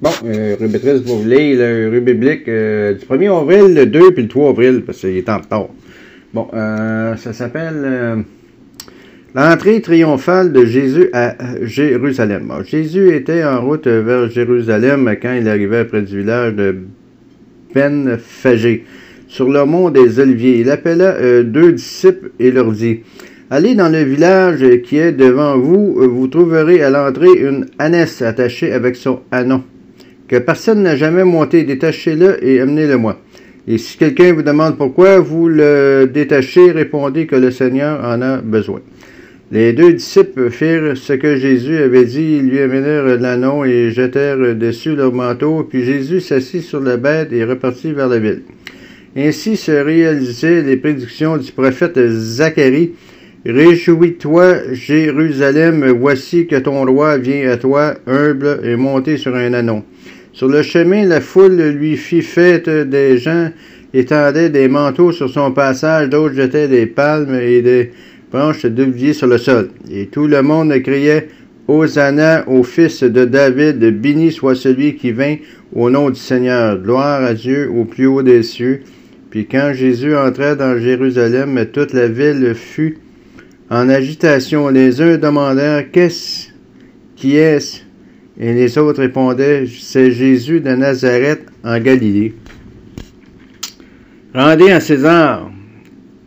Bon, rubritrice pour vous lire le rubrique biblique du 1er avril, le 2 puis le 3 avril, parce qu'il est en retard. Bon, ça s'appelle l'entrée triomphale de Jésus à Jérusalem. Bon, Jésus était en route vers Jérusalem quand il arrivait près du village de Bethphagée, sur le mont des Oliviers. Il appela 2 disciples et leur dit: allez dans le village qui est devant vous, vous trouverez à l'entrée une ânesse attachée avec son ânon, que personne n'a jamais monté. Détachez-le et amenez-le-moi. Et si quelqu'un vous demande pourquoi vous le détachez, répondez que le Seigneur en a besoin. Les 2 disciples firent ce que Jésus avait dit. Ils lui amenèrent l'ânon et jetèrent dessus leur manteau. Puis Jésus s'assit sur la bête et repartit vers la ville. Ainsi se réalisaient les prédictions du prophète Zacharie. Réjouis-toi, Jérusalem, voici que ton roi vient à toi, humble et monté sur un ânon. Sur le chemin, la foule lui fit fête. Des gens étendaient des manteaux sur son passage, d'autres jetaient des palmes et des branches d'olivier sur le sol. Et tout le monde criait: Hosanna au fils de David, béni soit celui qui vint au nom du Seigneur. Gloire à Dieu au plus haut des cieux. Puis quand Jésus entra dans Jérusalem, toute la ville fut en agitation. Les uns demandèrent: qui est-ce? Et les autres répondaient: c'est Jésus de Nazareth en Galilée. Rendez à César.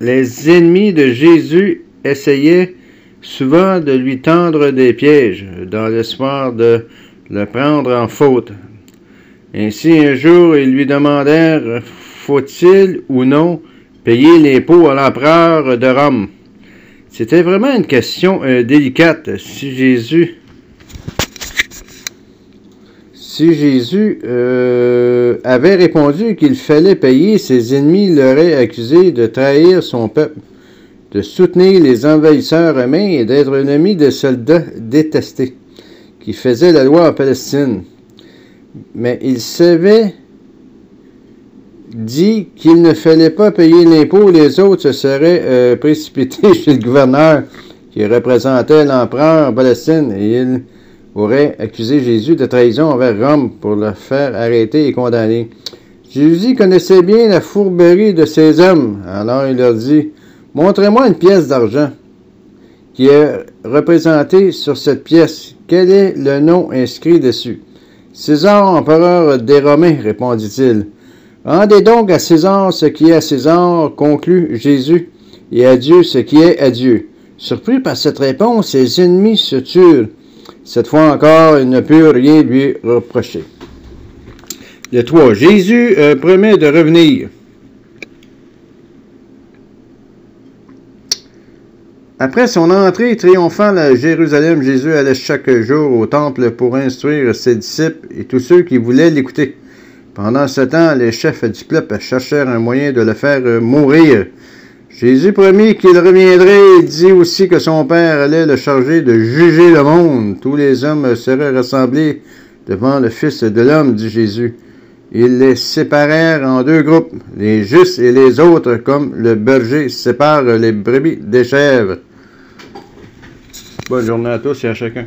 Les ennemis de Jésus essayaient souvent de lui tendre des pièges, dans l'espoir de le prendre en faute. Ainsi, un jour, ils lui demandèrent: faut-il ou non payer l'impôt à l'empereur de Rome? C'était vraiment une question délicate. Si Jésus avait répondu qu'il fallait payer, ses ennemis l'auraient accusé de trahir son peuple, de soutenir les envahisseurs romains et d'être un ami des soldats détestés qui faisaient la loi en Palestine. Mais il s'avait dit qu'il ne fallait pas payer l'impôt. Les autres se seraient précipités chez le gouverneur qui représentait l'empereur en Palestine et il aurait accusé Jésus de trahison envers Rome pour le faire arrêter et condamner. Jésus connaissait bien la fourberie de ces hommes. Alors il leur dit: montrez-moi une pièce d'argent qui est représentée sur cette pièce. Quel est le nom inscrit dessus? César, empereur des Romains, répondit-il. Rendez donc à César ce qui est à César, conclut Jésus, et à Dieu ce qui est à Dieu. Surpris par cette réponse, ses ennemis se turent. Cette fois encore, ils ne purent rien lui reprocher. Le 3. Jésus promet de revenir. Après son entrée triomphale à Jérusalem, Jésus allait chaque jour au temple pour instruire ses disciples et tous ceux qui voulaient l'écouter. Pendant ce temps, les chefs du peuple cherchèrent un moyen de le faire mourir. Jésus promit qu'il reviendrait et dit aussi que son Père allait le charger de juger le monde. Tous les hommes seraient rassemblés devant le Fils de l'homme, dit Jésus. Ils les séparèrent en 2 groupes, les justes et les autres, comme le berger sépare les brebis des chèvres. Bonne journée à tous et à chacun.